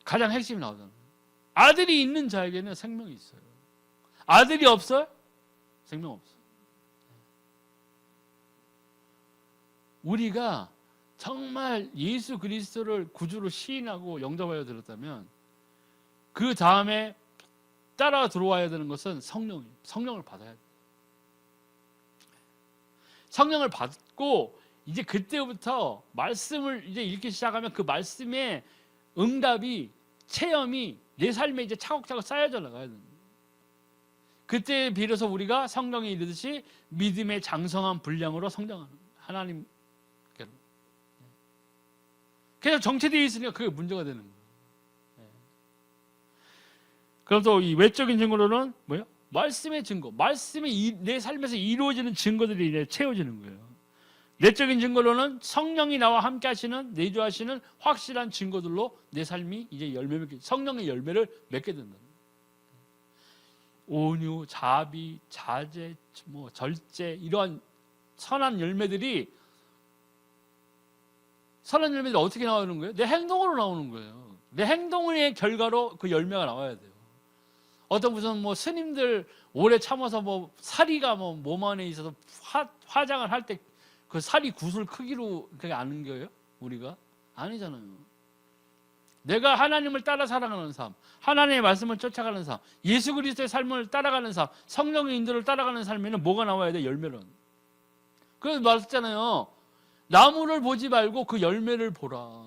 가장 핵심이 나오잖아요. 아들이 있는 자에게는 생명이 있어요. 아들이 없어요? 생명 없어요. 우리가 정말 예수 그리스도를 구주로 시인하고 영접하여 들었다면 그 다음에 따라 들어와야 되는 것은 성령이에요. 성령을 받아야 돼요. 성령을 받고 이제 그때부터 말씀을 이제 읽기 시작하면 그 말씀의 응답이 체험이 내 삶에 이제 차곡차곡 쌓여져 나가야 됩니다. 그때 비로소 우리가 성경에 이르듯이 믿음의 장성한 분량으로 성장하는 하나님께로. 그냥 정체되어 있으니까 그게 문제가 되는 거예요. 그럼 또 이 외적인 증거로는 뭐예요? 말씀의 증거, 말씀이 내 삶에서 이루어지는 증거들이 이제 채워지는 거예요. 내적인 증거로는 성령이 나와 함께 하시는, 내주하시는 확실한 증거들로 내 삶이 이제 열매 맺게, 성령의 열매를 맺게 된다. 온유, 자비, 자제, 절제 이러한 선한 열매들이 어떻게 나오는 거예요? 내 행동으로 나오는 거예요. 내 행동의 결과로 그 열매가 나와야 돼요. 어떤 무슨 스님들 오래 참아서 사리가 몸 안에 있어서 화장을 할 때 그 사리 구슬 크기로 그게 아는 거예요? 우리가? 아니잖아요. 내가 하나님을 따라 살아가는 삶, 하나님의 말씀을 쫓아가는 삶, 예수 그리스도의 삶을 따라가는 삶, 성령의 인도를 따라가는 삶에는 뭐가 나와야 돼? 열매는. 그래서 말했잖아요. 나무를 보지 말고 그 열매를 보라.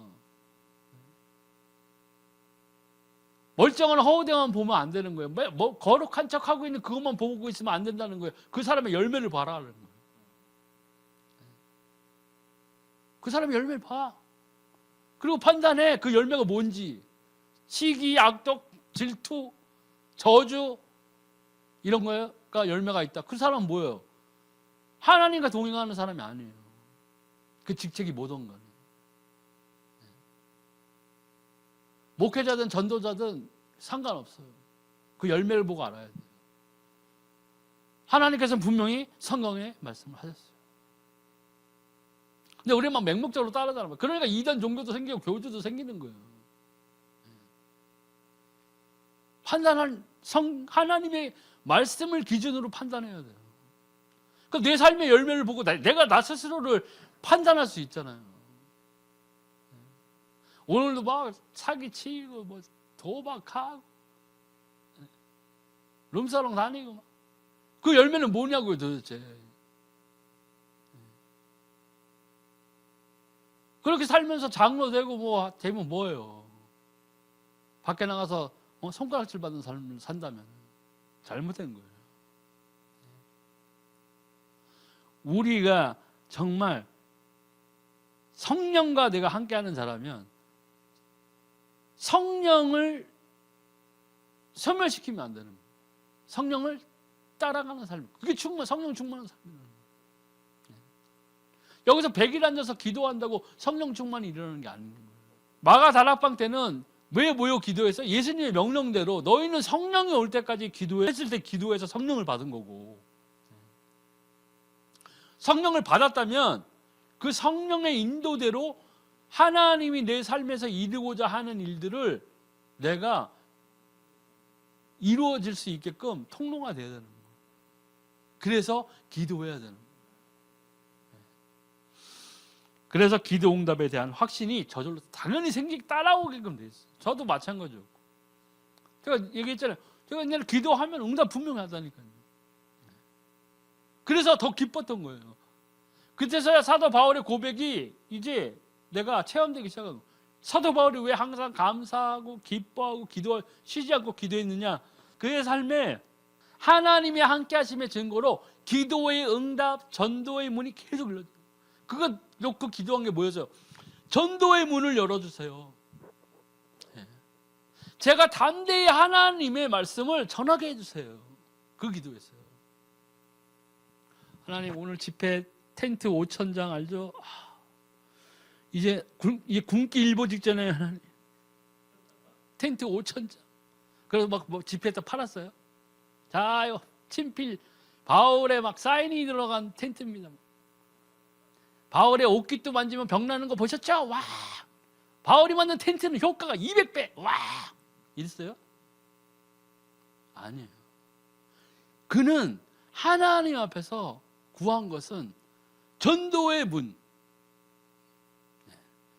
멀쩡한 허우대만 보면 안 되는 거예요. 거룩한 척하고 있는 그것만 보고 있으면 안 된다는 거예요. 그 사람의 열매를 봐라. 그 사람의 열매를 봐. 그리고 판단해. 그 열매가 뭔지. 시기, 악독, 질투, 저주 이런 거가 열매가 있다. 그 사람은 뭐예요? 하나님과 동행하는 사람이 아니에요. 그 직책이 뭐든 간에. 목회자든 전도자든 상관없어요. 그 열매를 보고 알아야 돼요. 하나님께서는 분명히 성경에 말씀을 하셨어요. 근데 우리는 막 맹목적으로 따라가는 거예요. 그러니까 이단 종교도 생기고 교주도 생기는 거예요. 판단할 하나님의 말씀을 기준으로 판단해야 돼요. 그럼 내 삶의 열매를 보고 내가 나 스스로를 판단할 수 있잖아요. 오늘도 막 사기치고 도박하고 룸사롱 다니고 그 열매는 뭐냐고요 도대체. 그렇게 살면서 장로 되고 되면 뭐예요? 밖에 나가서 손가락질 받는 삶을 산다면 잘못된 거예요. 우리가 정말 성령과 내가 함께하는 자라면 성령을 소멸시키면 안 되는 거예요. 성령을 따라가는 삶. 그게 성령 충만한 삶이에요. 여기서 100일 앉아서 기도한다고 성령 충만이 일어나는 게 아닌 거예요. 마가 다락방 때는 왜 모여 기도해서? 예수님의 명령대로 너희는 성령이 올 때까지 기도했을 때 기도해서 성령을 받은 거고, 성령을 받았다면 그 성령의 인도대로 하나님이 내 삶에서 이루고자 하는 일들을 내가 이루어질 수 있게끔 통로가 돼야 되는 거예요. 그래서 기도해야 되는 거예요. 그래서 기도 응답에 대한 확신이 저절로 당연히 따라오게끔 돼 있어요. 저도 마찬가지였고. 제가 얘기했잖아요. 제가 옛날에 기도하면 응답 분명히 하다니까요. 그래서 더 기뻤던 거예요. 그때서야 사도 바울의 고백이 이제 내가 체험되기 시작한 거예요. 사도 바울이 왜 항상 감사하고 기뻐하고 쉬지 않고 기도했느냐? 그의 삶에 하나님의 함께 하심의 증거로 기도의 응답, 전도의 문이 계속 열려요. 그거 놓고 기도한 게 뭐였어요? 전도의 문을 열어주세요. 제가 담대히 하나님의 말씀을 전하게 해주세요. 그 기도했어요. 하나님, 오늘 집회 텐트 5,000장 알죠? 이제 굶기 일보 직전에 하나님 텐트 5,000장. 그래서 막 집회 때 팔았어요. 자요, 친필 바울의 막 사인이 들어간 텐트입니다. 바울의 옷깃도 만지면 병나는 거 보셨죠? 와! 바울이 만든 텐트는 효과가 200배. 와! 이랬어요? 아니에요. 그는 하나님 앞에서 구한 것은 전도의 문,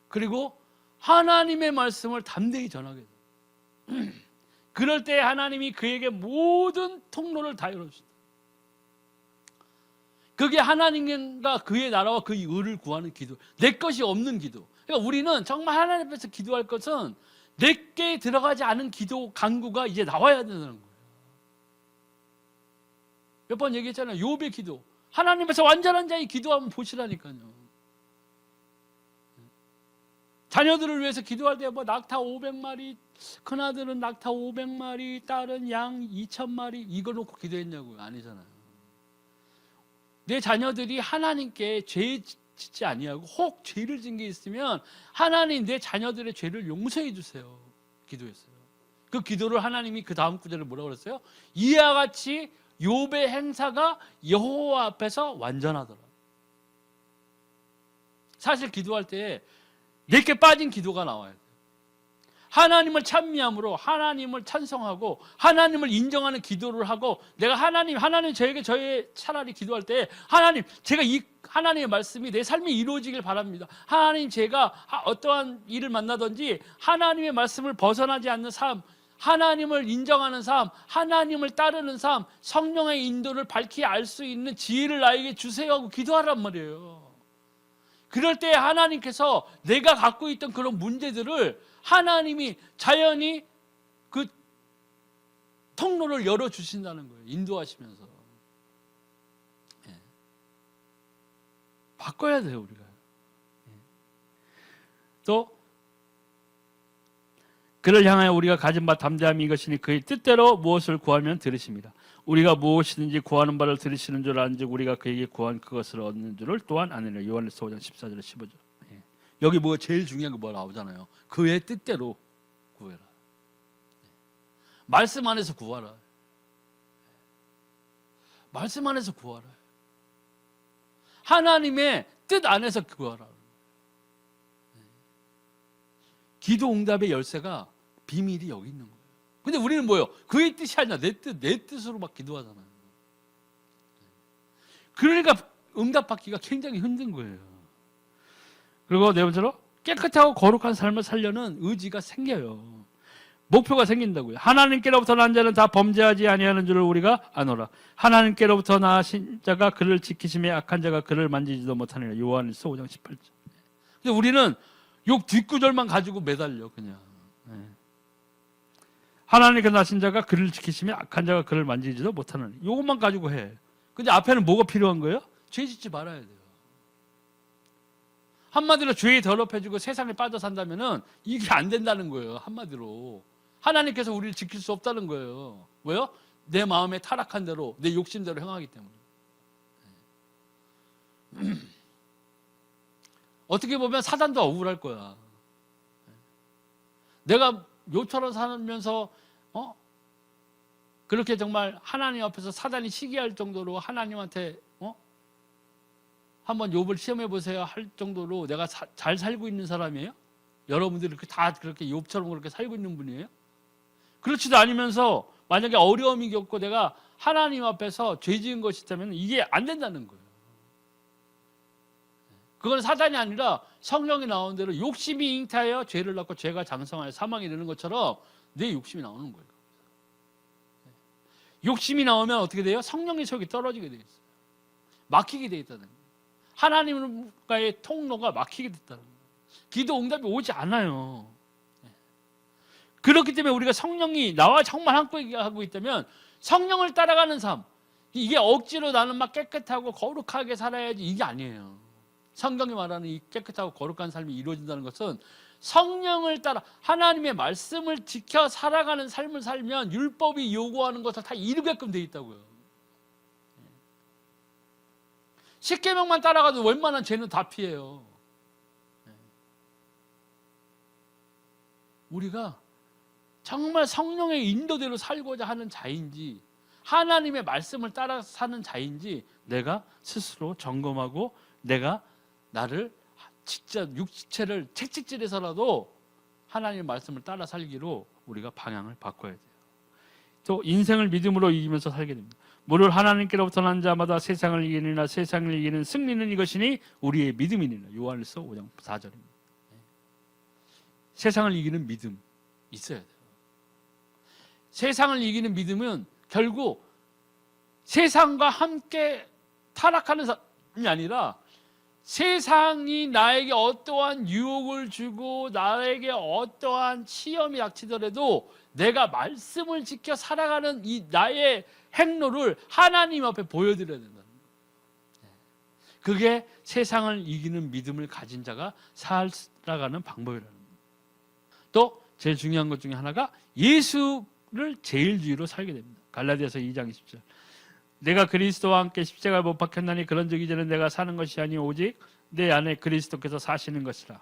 그리고 하나님의 말씀을 담대히 전하게 돼요. 그럴 때 하나님이 그에게 모든 통로를 다 열어주신다. 그게 하나님과 그의 나라와 그의 의를 구하는 기도, 내 것이 없는 기도. 그러니까 우리는 정말 하나님 앞에서 기도할 것은 내게 들어가지 않은 기도 간구가 이제 나와야 된다는 거예요. 몇 번 얘기했잖아요. 욥의 기도. 하나님께서 완전한 자의 기도하면 보시라니까요. 자녀들을 위해서 기도할 때 뭐 낙타 500마리, 큰아들은 낙타 500마리, 딸은 양 2,000마리 이거 놓고 기도했냐고요? 아니잖아요. 내 자녀들이 하나님께 죄 짓지 아니하고 혹 죄를 진 게 있으면 하나님 내 자녀들의 죄를 용서해 주세요. 기도했어요. 그 기도를 하나님이 그 다음 구절을 뭐라고 그랬어요? 이와 같이 욥의 행사가 여호와 앞에서 완전하더라. 사실 기도할 때 내게 빠진 기도가 나와야 돼요. 하나님을 찬미함으로 하나님을 찬송하고 하나님을 인정하는 기도를 하고, 내가 하나님 저에게 저의 차라리 기도할 때 하나님, 제가 이 하나님의 말씀이 내 삶에 이루어지길 바랍니다. 하나님, 제가 어떠한 일을 만나든지 하나님의 말씀을 벗어나지 않는 삶, 하나님을 인정하는 삶, 하나님을 따르는 삶, 성령의 인도를 밝히 알 수 있는 지혜를 나에게 주세요 하고 기도하란 말이에요. 그럴 때 하나님께서 내가 갖고 있던 그런 문제들을 하나님이 자연히 그 통로를 열어주신다는 거예요. 인도하시면서. 예. 바꿔야 돼요, 우리가. 예. 또 그를 향하여 우리가 가진 바 담대함이 이것이니 그의 뜻대로 무엇을 구하면 들으십니다. 우리가 무엇이든지 구하는 바를 들으시는 줄 아는즉 우리가 그에게 구한 그것을 얻는 줄을 또한 아느니라. 요한일서 5장 14절 15절. 예. 여기 뭐 제일 중요한 거 뭐 나오잖아요. 그의 뜻대로 구해라. 예. 말씀 안에서 구하라. 말씀 안에서 구하라. 하나님의 뜻 안에서 구하라. 예. 기도 응답의 열쇠가 비밀이 여기 있는 거예요. 근데 우리는 뭐예요? 그의 뜻이 아니라 내 뜻으로 막 기도하잖아요. 그러니까 응답받기가 굉장히 힘든 거예요. 그리고 네 번째로 깨끗하고 거룩한 삶을 살려는 의지가 생겨요. 목표가 생긴다고요. 하나님께로부터 난 자는 다 범죄하지 아니하는 줄을 우리가 아노라. 하나님께로부터 나신 자가 그를 지키심에 악한 자가 그를 만지지도 못하느니라. 요한일서 5장 18절. 근데 우리는 욕 뒷구절만 가지고 매달려 그냥. 하나님께서 나신 자가 그를 지키시며 악한 자가 그를 만지지도 못하는, 이것만 가지고 해. 근데 앞에는 뭐가 필요한 거예요? 죄 짓지 말아야 돼요. 한마디로 죄에 더럽혀지고 세상에 빠져 산다면은 이게 안 된다는 거예요. 한마디로 하나님께서 우리를 지킬 수 없다는 거예요. 왜요? 내 마음에 타락한 대로, 내 욕심대로 행하기 때문에. 어떻게 보면 사단도 억울할 거야. 내가 요처럼 살면서 그렇게 정말 하나님 앞에서 사단이 시기할 정도로 하나님한테 한번 욥을 시험해 보세요 할 정도로 내가 잘 살고 있는 사람이에요? 여러분들이 다 그렇게 욥처럼 그렇게 살고 있는 분이에요? 그렇지도 않으면서 만약에 어려움이 겪고 내가 하나님 앞에서 죄 지은 것이 있다면 이게 안 된다는 거예요. 그건 사단이 아니라 성경이 나온 대로 욕심이 잉태하여 죄를 낳고 죄가 장성하여 사망이 이르는 것처럼 내 욕심이 나오는 거예요. 욕심이 나오면 어떻게 돼요? 성령의 속이 떨어지게 돼 있어요. 막히게 돼 있다는 거예요. 하나님과의 통로가 막히게 됐다는 거예요. 기도 응답이 오지 않아요. 그렇기 때문에 우리가 성령이 나와 정말 함께 하고 있다면 성령을 따라가는 삶, 이게 억지로 나는 막 깨끗하고 거룩하게 살아야지 이게 아니에요. 성경이 말하는 이 깨끗하고 거룩한 삶이 이루어진다는 것은 성령을 따라 하나님의 말씀을 지켜 살아가는 삶을 살면 율법이 요구하는 것을 다 이루게끔 돼 있다고요. 십계명만 따라가도 웬만한 죄는 다 피해요. 우리가 정말 성령의 인도대로 살고자 하는 자인지 하나님의 말씀을 따라 사는 자인지 내가 스스로 점검하고 내가 나를 진짜 육체를 채찍질해서라도 하나님의 말씀을 따라 살기로 우리가 방향을 바꿔야 돼요. 또 인생을 믿음으로 이기면서 살게 됩니다. 무릇 하나님께로부터 난 자마다 세상을 이기느니라. 세상을 이기는 승리는 이것이니 우리의 믿음이니라. 요한일서 5장 4절입니다. 세상을 이기는 믿음 있어야 돼요. 세상을 이기는 믿음은 결국 세상과 함께 타락하는 사람이 아니라 세상이 나에게 어떠한 유혹을 주고 나에게 어떠한 시험이 닥치더라도 내가 말씀을 지켜 살아가는 이 나의 행로를 하나님 앞에 보여드려야 된다는 거예요. 그게 세상을 이기는 믿음을 가진 자가 살아가는 방법이라는 거예요. 또 제일 중요한 것 중에 하나가 예수를 제일주의로 살게 됩니다. 갈라디아서 2장 20절. 내가 그리스도와 함께 십자가에 못 박혔나니 그런즉 이제는 내가 사는 것이 아니 오직 내 안에 그리스도께서 사시는 것이라.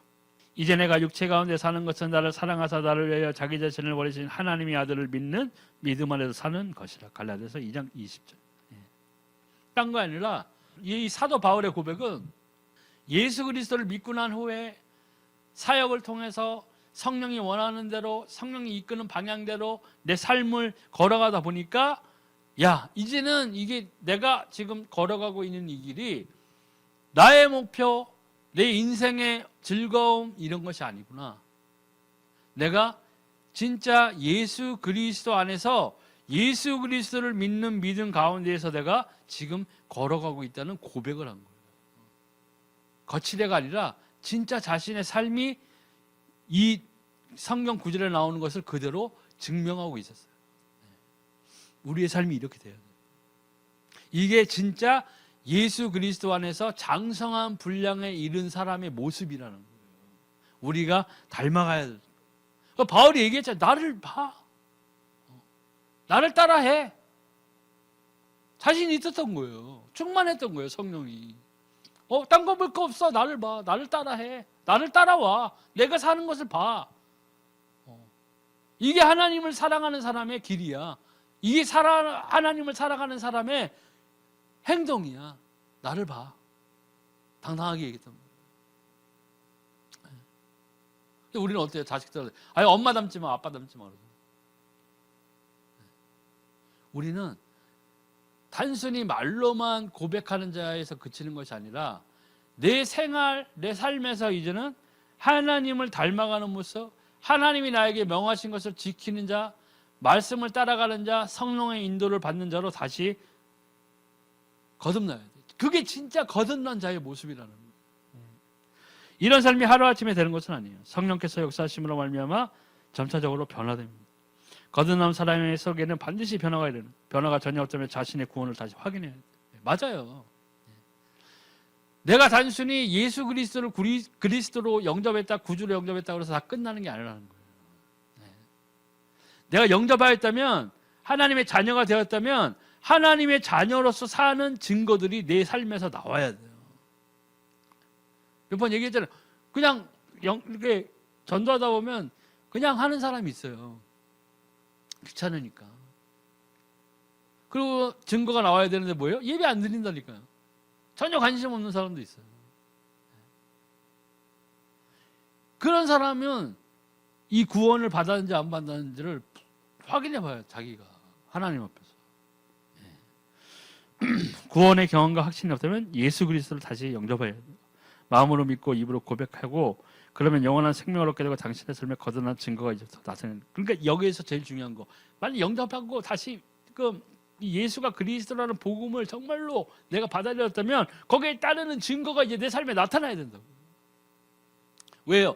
이제 내가 육체 가운데 사는 것은 나를 사랑하사 나를 위하여 자기 자신을 버리신 하나님의 아들을 믿는 믿음 안에서 사는 것이라. 갈라디아서 2장 20절. 딴 거 아니라 이 사도 바울의 고백은 예수 그리스도를 믿고 난 후에 사역을 통해서 성령이 원하는 대로 성령이 이끄는 방향대로 내 삶을 걸어가다 보니까 야, 이제는 이게 내가 지금 걸어가고 있는 이 길이 나의 목표, 내 인생의 즐거움 이런 것이 아니구나. 내가 진짜 예수 그리스도 안에서 예수 그리스도를 믿는 믿음 가운데에서 내가 지금 걸어가고 있다는 고백을 한 거예요. 거치대가 아니라 진짜 자신의 삶이 이 성경 구절에 나오는 것을 그대로 증명하고 있었어요. 우리의 삶이 이렇게 돼야 돼요. 이게 진짜 예수 그리스도 안에서 장성한 분량에 이른 사람의 모습이라는 거예요. 우리가 닮아가야 돼요. 바울이 얘기했잖아요. 나를 봐. 나를 따라해. 자신이 있었던 거예요. 충만했던 거예요. 성령이. 딴 거 볼 거 없어. 나를 봐. 나를 따라해. 나를 따라와. 내가 사는 것을 봐. 이게 하나님을 사랑하는 사람의 길이야. 이게 하나님을 살아가는 사람의 행동이야. 나를 봐. 당당하게 얘기했던 거예요. 우리는 어때요? 자식들 아니 엄마 닮지 마, 아빠 닮지 마. 우리는 단순히 말로만 고백하는 자에서 그치는 것이 아니라 내 생활, 내 삶에서 이제는 하나님을 닮아가는 모습, 하나님이 나에게 명하신 것을 지키는 자, 말씀을 따라가는 자, 성령의 인도를 받는 자로 다시 거듭나야 돼. 그게 진짜 거듭난 자의 모습이라는 거예요. 이런 삶이 하루아침에 되는 것은 아니에요. 성령께서 역사하심으로 말미암아 점차적으로 변화됩니다. 거듭난 사람의 속에는 반드시 변화가 이르는, 변화가 전혀 없다면 자신의 구원을 다시 확인해야 돼요. 맞아요. 내가 단순히 예수 그리스도를 그리스도로 영접했다, 구주로 영접했다 그래서 다 끝나는 게 아니라는 거예요. 내가 영접하였다면, 하나님의 자녀가 되었다면 하나님의 자녀로서 사는 증거들이 내 삶에서 나와야 돼요. 몇 번 얘기했잖아요. 그냥 이렇게 전도하다 보면 그냥 하는 사람이 있어요. 귀찮으니까. 그리고 증거가 나와야 되는데 뭐예요? 예배 안 드린다니까요. 전혀 관심 없는 사람도 있어요. 그런 사람은 이 구원을 받았는지 안 받았는지를 확인해 봐요. 자기가 하나님 앞에서. 구원의 경험과 확신이 없다면 예수 그리스도를 다시 영접해야 돼요. 마음으로 믿고 입으로 고백하고, 그러면 영원한 생명을 얻게 되고 당신의 삶에 거듭난 증거가 이제 나타나는. 그러니까 여기에서 제일 중요한 거, 빨리 영접하고 다시 예수가 그리스도라는 복음을 정말로 내가 받아들였다면 거기에 따르는 증거가 이제 내 삶에 나타나야 된다고. 왜요?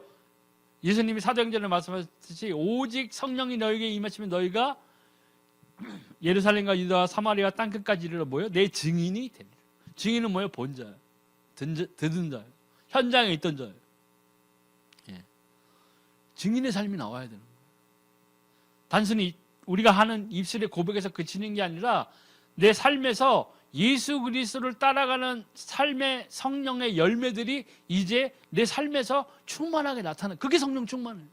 예수님이 사도행전에 말씀하셨듯이 오직 성령이 너에게 임하시면 너희가 예루살렘과 유다와 사마리아 땅끝까지 이르러 뭐예요? 내 증인이 되리라. 증인은 뭐예요? 본 자예요. 듣는 자예요. 현장에 있던 자예요. 예. 증인의 삶이 나와야 되는 거예요. 단순히 우리가 하는 입술의 고백에서 그치는 게 아니라 내 삶에서 예수 그리스도를 따라가는 삶의 성령의 열매들이 이제 내 삶에서 충만하게 나타나요. 그게 성령 충만이에요.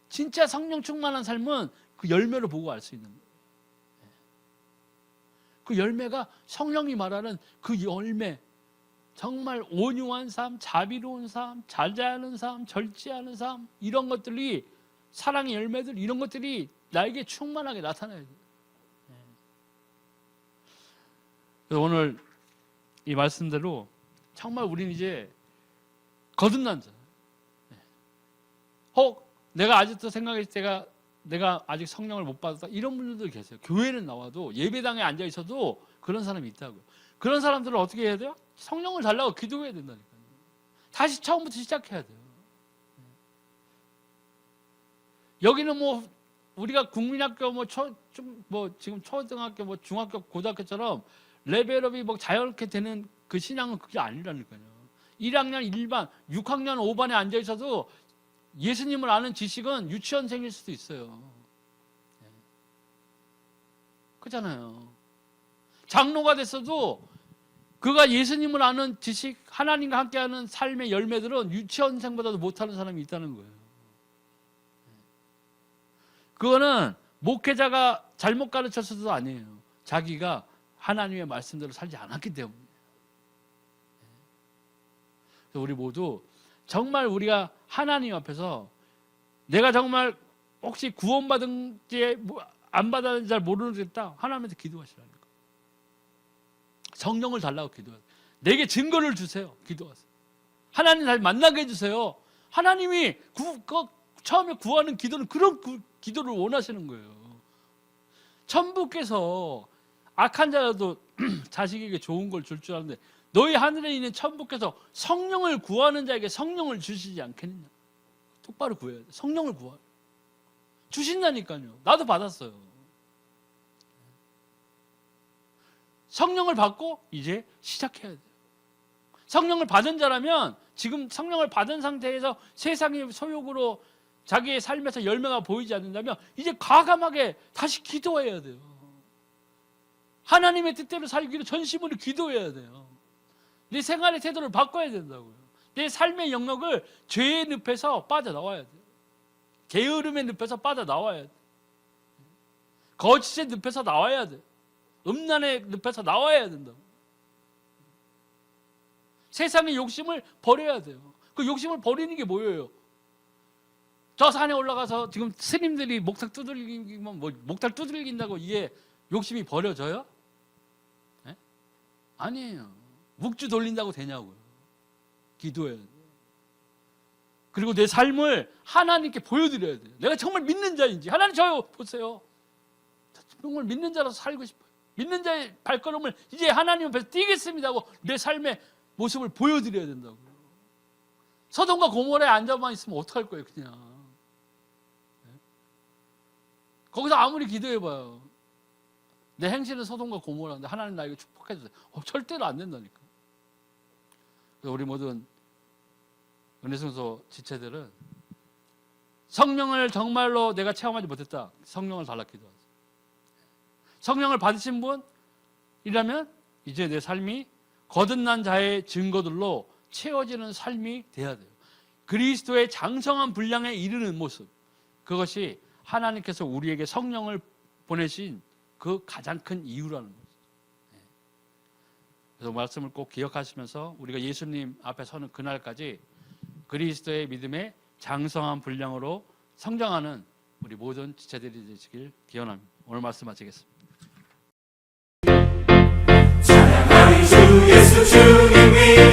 진짜 성령 충만한 삶은 그 열매를 보고 알 수 있는 거예요. 그 열매가 성령이 말하는 그 열매, 정말 온유한 삶, 자비로운 삶, 자제하는 삶, 절제하는 삶, 이런 것들이, 사랑의 열매들, 이런 것들이 나에게 충만하게 나타나야 돼요. 그래서 오늘 이 말씀대로 정말 우리는 이제 거듭난 자. 혹 내가 아직도 생각했을 때가 내가 아직 성령을 못 받았다, 이런 분들도 계세요. 교회는 나와도 예배당에 앉아 있어도 그런 사람이 있다고요. 그런 사람들은 어떻게 해야 돼요? 성령을 달라고 기도해야 된다니까요. 다시 처음부터 시작해야 돼요. 여기는 뭐 우리가 국민학교 지금 초등학교 중학교 고등학교처럼 레벨업이 자연스럽게 되는 그 신앙은 그게 아니라니까요. 1학년 1반 6학년 5반에 앉아 있어도 예수님을 아는 지식은 유치원생일 수도 있어요. 그렇잖아요. 장로가 됐어도 그가 예수님을 아는 지식, 하나님과 함께하는 삶의 열매들은 유치원생보다도 못하는 사람이 있다는 거예요. 그거는 목회자가 잘못 가르쳤어도 아니에요. 자기가 하나님의 말씀대로 살지 않았기 때문에. 우리 모두 정말 우리가 하나님 앞에서 내가 정말 혹시 구원받은지 안 받았는지 잘 모르겠다, 하나님한테 기도하시라니까. 성령을 달라고 기도하세요. 내게 증거를 주세요. 기도하세요. 하나님 날 만나게 해주세요. 하나님이 처음에 구하는 기도는 그런 기도를 원하시는 거예요. 천부께서 악한 자라도 자식에게 좋은 걸 줄 줄 아는데 너희 하늘에 있는 천부께서 성령을 구하는 자에게 성령을 주시지 않겠느냐. 똑바로 구해야 돼. 성령을 구하라. 주신다니까요. 나도 받았어요. 성령을 받고 이제 시작해야 돼요. 성령을 받은 자라면 지금 성령을 받은 상태에서 세상의 소욕으로 자기의 삶에서 열매가 보이지 않는다면 이제 과감하게 다시 기도해야 돼요. 하나님의 뜻대로 살기로 전심으로 기도해야 돼요. 내 생활의 태도를 바꿔야 된다고요. 내 삶의 영역을 죄의 늪에서 빠져나와야 돼요. 게으름의 늪에서 빠져나와야 돼요. 거짓의 늪에서 나와야 돼요. 음란의 늪에서 나와야 된다고. 세상의 욕심을 버려야 돼요. 그 욕심을 버리는 게 뭐예요? 저 산에 올라가서 지금 스님들이 목탁 두들긴다고 이게 욕심이 버려져요? 네? 아니에요. 묵주 돌린다고 되냐고요. 기도해야 돼요. 그리고 내 삶을 하나님께 보여드려야 돼요. 내가 정말 믿는 자인지. 하나님 저요 보세요. 정말 믿는 자라서 살고 싶어요. 믿는 자의 발걸음을 이제 하나님 앞에서 뛰겠습니다 하고 내 삶의 모습을 보여드려야 된다고요. 서돔과 고모라에 앉아만 있으면 어떡할 거예요, 그냥. 네? 거기서 아무리 기도해봐요. 내 행실은 서돔과 고모라인데 하나님 나에게 축복해 주세요. 절대로 안 된다니까. 그래서 우리 모든 은혜성소 지체들은 성령을 정말로 내가 체험하지 못했다. 성령을 달라 기도하세요. 성령을 받으신 분이라면 이제 내 삶이 거듭난 자의 증거들로 채워지는 삶이 돼야 돼요. 그리스도의 장성한 분량에 이르는 모습, 그것이 하나님께서 우리에게 성령을 보내신 그 가장 큰 이유라는 거죠. 그래서 말씀을 꼭 기억하시면서 우리가 예수님 앞에 서는 그날까지 그리스도의 믿음의 장성한 분량으로 성장하는 우리 모든 지체들이 되시길 기원합니다. 오늘 말씀 마치겠습니다. 찬양하리 주 예수 주님 위